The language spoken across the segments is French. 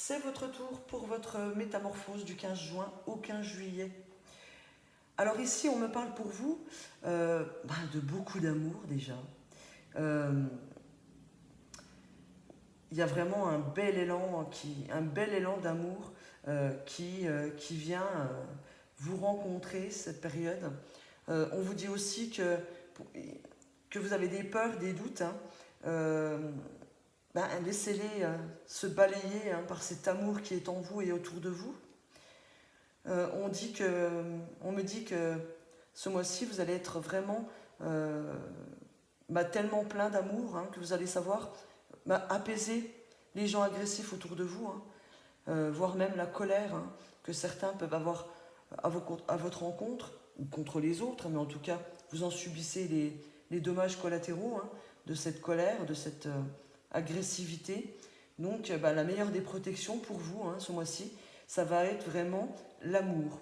c'est votre tour pour votre métamorphose du 15 juin au 15 juillet. Alors ici, on me parle pour vous de beaucoup d'amour déjà. Euh, Il y a vraiment un bel élan d'amour qui vient vous rencontrer cette période. On vous dit aussi que vous avez des peurs, des doutes. Laissez-les se balayer par cet amour qui est en vous et autour de vous. On me dit que ce mois-ci, vous allez être vraiment tellement plein d'amour que vous allez savoir apaiser les gens agressifs autour de vous, voire même la colère que certains peuvent avoir à votre rencontre ou contre les autres, mais en tout cas, vous en subissez les dommages collatéraux de cette colère, de cette agressivité. Donc, la meilleure des protections pour vous ce mois-ci, ça va être vraiment l'amour.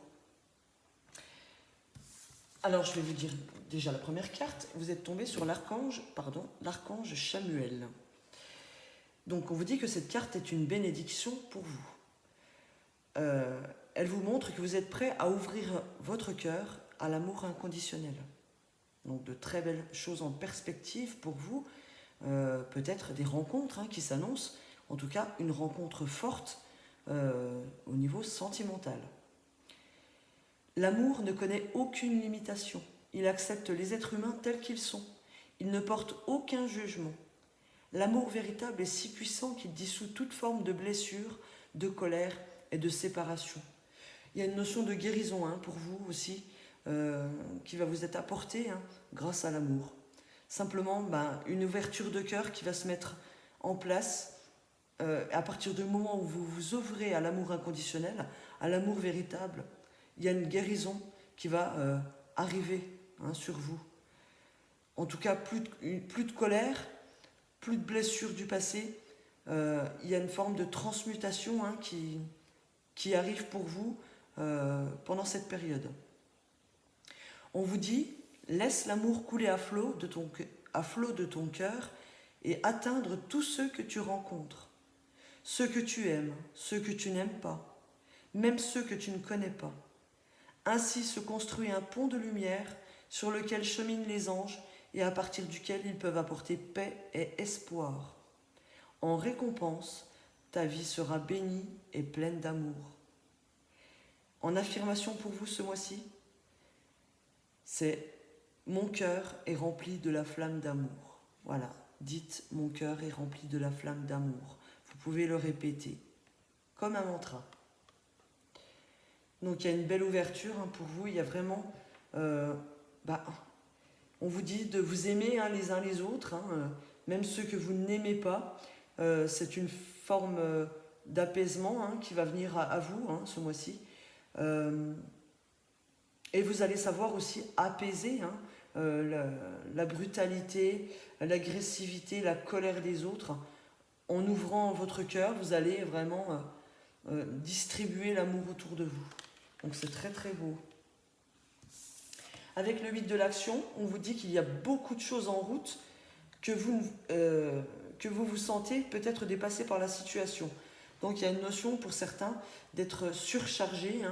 Alors, je vais vous dire déjà la première carte. Vous êtes tombé sur l'archange Chamuel. Donc, on vous dit que cette carte est une bénédiction pour vous. Elle vous montre que vous êtes prêt à ouvrir votre cœur à l'amour inconditionnel. Donc, de très belles choses en perspective pour vous. Peut-être des rencontres qui s'annoncent. En tout cas, une rencontre forte au niveau sentimental. L'amour ne connaît aucune limitation. Il accepte les êtres humains tels qu'ils sont. Il ne porte aucun jugement. L'amour véritable est si puissant qu'il dissout toute forme de blessure, de colère et de séparation. Il y a une notion de guérison pour vous aussi qui va vous être apportée grâce à l'amour. Simplement, une ouverture de cœur qui va se mettre en place à partir du moment où vous vous ouvrez à l'amour inconditionnel, à l'amour véritable. Il y a une guérison qui va arriver sur vous. En tout cas, plus de colère, plus de blessures du passé. Il y a une forme de transmutation qui arrive pour vous pendant cette période. On vous dit, laisse l'amour couler à flot de ton cœur et atteindre tous ceux que tu rencontres. Ceux que tu aimes, ceux que tu n'aimes pas, même ceux que tu ne connais pas. Ainsi se construit un pont de lumière sur lequel cheminent les anges et à partir duquel ils peuvent apporter paix et espoir. En récompense, ta vie sera bénie et pleine d'amour. En affirmation pour vous ce mois-ci, c'est « Mon cœur est rempli de la flamme d'amour ». Voilà, dites « Mon cœur est rempli de la flamme d'amour ». Vous pouvez le répéter comme un mantra. Donc il y a une belle ouverture pour vous, il y a vraiment... on vous dit de vous aimer les uns les autres, même ceux que vous n'aimez pas. C'est une forme d'apaisement qui va venir à vous ce mois-ci. Et vous allez savoir aussi apaiser la brutalité, l'agressivité, la colère des autres. En ouvrant votre cœur, vous allez vraiment distribuer l'amour autour de vous. Donc c'est très très beau. Avec le 8 de l'action, on vous dit qu'il y a beaucoup de choses en route que vous vous sentez peut-être dépassé par la situation. Donc il y a une notion pour certains d'être surchargé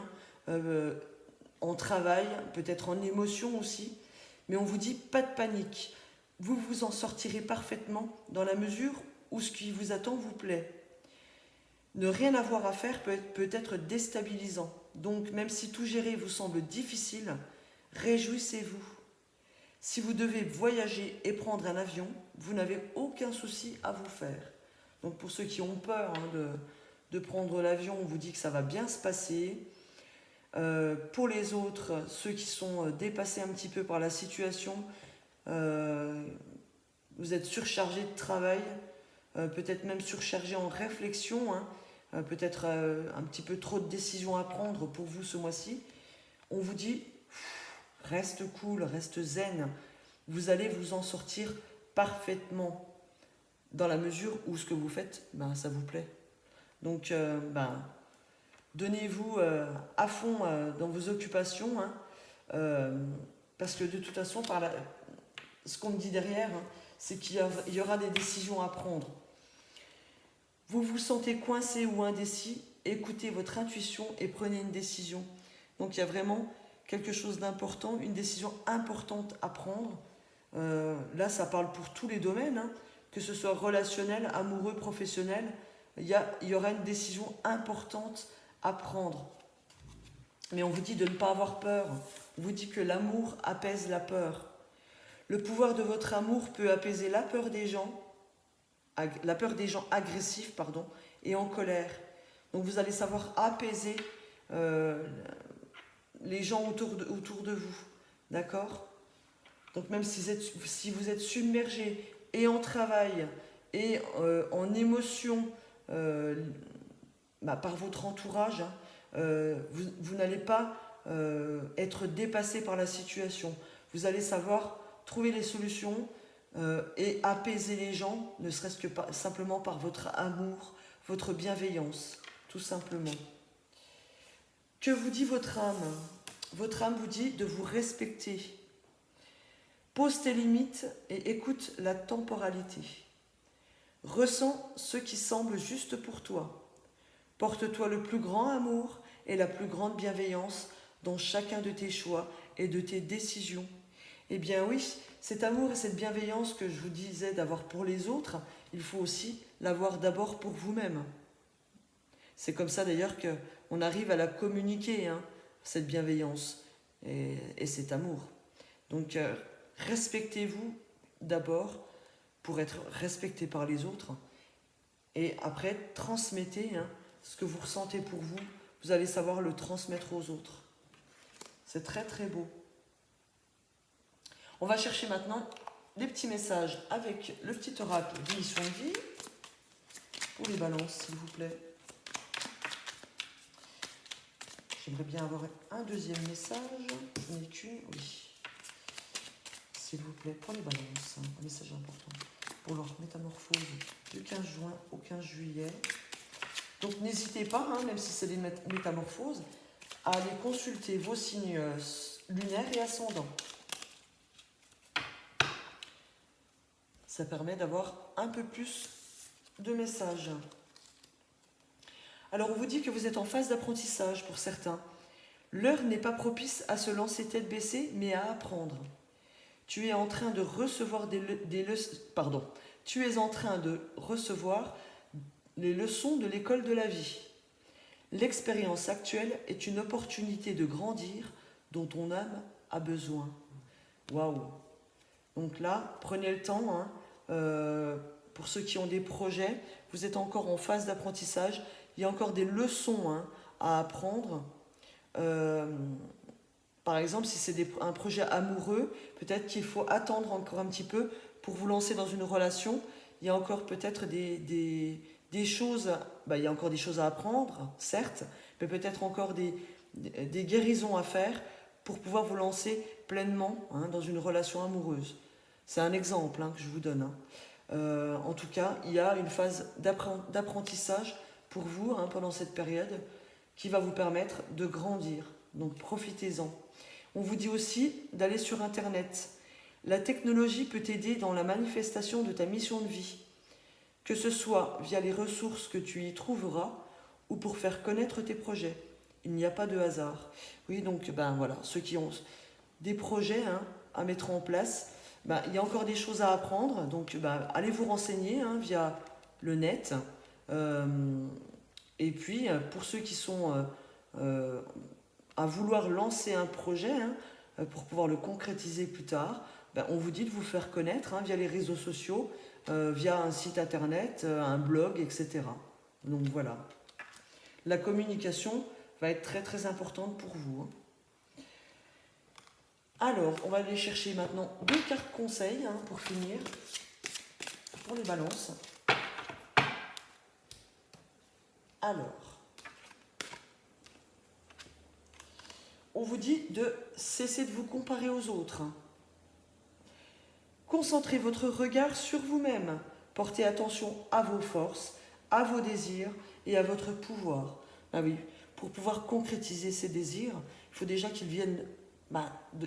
en travail, peut-être en émotion aussi. Mais on vous dit pas de panique. Vous vous en sortirez parfaitement dans la mesure où ce qui vous attend vous plaît. Ne rien avoir à faire peut être déstabilisant. Donc même si tout gérer vous semble difficile, réjouissez-vous. Si vous devez voyager et prendre un avion, vous n'avez aucun souci à vous faire. Donc pour ceux qui ont peur de prendre l'avion, on vous dit que ça va bien se passer. Pour les autres, ceux qui sont dépassés un petit peu par la situation, vous êtes surchargé de travail, peut-être même surchargé en réflexion, peut-être un petit peu trop de décisions à prendre pour vous ce mois-ci. On vous dit, reste cool, reste zen, vous allez vous en sortir parfaitement dans la mesure où ce que vous faites, ça vous plaît. Donc, donnez-vous à fond dans vos occupations, parce que de toute façon, ce qu'on me dit derrière, c'est qu'il y aura des décisions à prendre. Vous vous sentez coincé ou indécis, écoutez votre intuition et prenez une décision. Donc il y a vraiment quelque chose d'important, une décision importante à prendre. Là, ça parle pour tous les domaines, hein, que ce soit relationnel, amoureux, professionnel. Il y aura une décision importante à prendre. Mais on vous dit de ne pas avoir peur. On vous dit que l'amour apaise la peur. Le pouvoir de votre amour peut apaiser la peur des gens agressifs, et en colère. Donc vous allez savoir apaiser les gens autour de vous. D'accord? Donc même si vous êtes submergé et en travail et en émotion par votre entourage, vous n'allez pas être dépassé par la situation. Vous allez savoir trouver les solutions et apaiser les gens, ne serait-ce que simplement par votre amour, votre bienveillance, tout simplement. Que vous dit votre âme? Votre âme vous dit de vous respecter. Pose tes limites et écoute la temporalité. Ressens ce qui semble juste pour toi. Porte-toi le plus grand amour et la plus grande bienveillance dans chacun de tes choix et de tes décisions. Eh bien oui, cet amour et cette bienveillance que je vous disais d'avoir pour les autres, il faut aussi l'avoir d'abord pour vous-même. C'est comme ça d'ailleurs qu'on arrive à la communiquer, hein, cette bienveillance et cet amour. Donc respectez-vous d'abord pour être respecté par les autres. Et après, transmettez, hein, ce que vous ressentez pour vous. Vous allez savoir le transmettre aux autres. C'est très très beau. On va chercher maintenant les petits messages avec le petit oracle de mission de vie. Pour les balances, s'il vous plaît. J'aimerais bien avoir un deuxième message. Je n'ai qu'une, oui. S'il vous plaît, pour les balances, un message important. Pour leur métamorphose du 15 juin au 15 juillet. Donc n'hésitez pas, hein, même si c'est des métamorphoses, à aller consulter vos signes lunaires et ascendants. Ça permet d'avoir un peu plus de messages. Alors on vous dit que vous êtes en phase d'apprentissage pour certains. L'heure n'est pas propice à se lancer tête baissée, mais à apprendre. Tu es en train de recevoir Tu es en train de recevoir les leçons de l'école de la vie. L'expérience actuelle est une opportunité de grandir dont ton âme a besoin. Waouh! Donc là, prenez le temps, hein, pour ceux qui ont des projets, vous êtes encore en phase d'apprentissage, il y a encore des leçons, hein, à apprendre. Par exemple, si c'est un projet amoureux, peut-être qu'il faut attendre encore un petit peu pour vous lancer dans une relation. Il y a encore peut-être des choses, il y a encore des choses à apprendre, certes, mais peut-être encore des guérisons à faire pour pouvoir vous lancer pleinement, hein, dans une relation amoureuse. C'est un exemple, hein, que je vous donne. Hein. En tout cas, il y a une phase d'apprentissage pour vous, hein, pendant cette période qui va vous permettre de grandir. Donc profitez-en. On vous dit aussi d'aller sur Internet. La technologie peut t'aider dans la manifestation de ta mission de vie, que ce soit via les ressources que tu y trouveras ou pour faire connaître tes projets. Il n'y a pas de hasard. Oui, donc voilà, ceux qui ont des projets, hein, à mettre en place, il y a encore des choses à apprendre. Donc allez vous renseigner, hein, via le net. Et puis pour ceux qui sont à vouloir lancer un projet, hein, pour pouvoir le concrétiser plus tard, on vous dit de vous faire connaître, hein, via les réseaux sociaux, via un site internet, un blog, etc. Donc voilà. La communication va être très très importante pour vous. Hein. Alors, on va aller chercher maintenant 2 cartes conseils, hein, pour finir, pour les balances. Alors, on vous dit de cesser de vous comparer aux autres. Concentrez votre regard sur vous-même. Portez attention à vos forces, à vos désirs et à votre pouvoir. Oui, pour pouvoir concrétiser ces désirs, il faut déjà qu'ils viennent,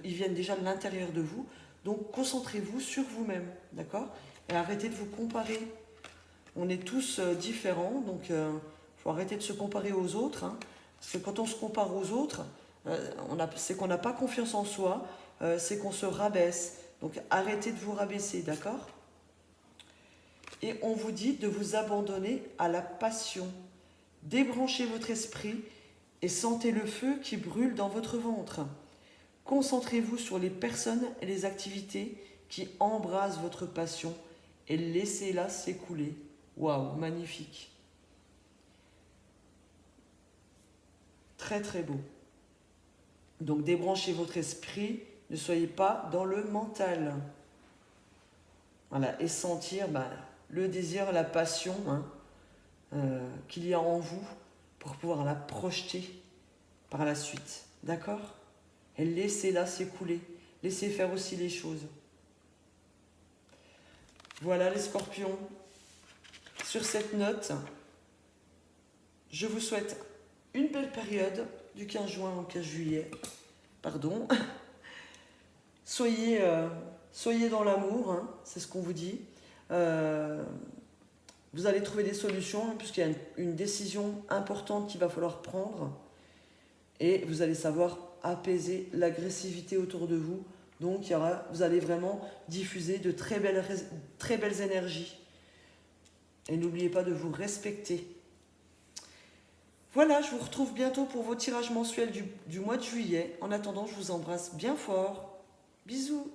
ils viennent déjà de l'intérieur de vous. Donc concentrez-vous sur vous-même, d'accord? Et arrêtez de vous comparer. On est tous différents, donc il faut arrêter de se comparer aux autres, hein, parce que quand on se compare aux autres, c'est qu'on n'a pas confiance en soi, c'est qu'on se rabaisse. Donc arrêtez de vous rabaisser, d'accord? Et on vous dit de vous abandonner à la passion. Débranchez votre esprit et sentez le feu qui brûle dans votre ventre. Concentrez-vous sur les personnes et les activités qui embrasent votre passion et laissez-la s'écouler. Waouh, magnifique. Très très beau. Donc débranchez votre esprit, ne soyez pas dans le mental. Voilà, et sentir le désir, la passion qu'il y a en vous pour pouvoir la projeter par la suite. D'accord? Et laissez-la s'écouler. Laissez faire aussi les choses. Voilà les scorpions. Sur cette note, je vous souhaite une belle période du 15 juin au 15 juillet. Pardon. Soyez dans l'amour, hein, c'est ce qu'on vous dit. Vous allez trouver des solutions, hein, puisqu'il y a une décision importante qu'il va falloir prendre. Et vous allez savoir apaiser l'agressivité autour de vous. Donc vous allez vraiment diffuser de très belles énergies. Et n'oubliez pas de vous respecter. Voilà, je vous retrouve bientôt pour vos tirages mensuels du mois de juillet. En attendant, je vous embrasse bien fort. Bisous.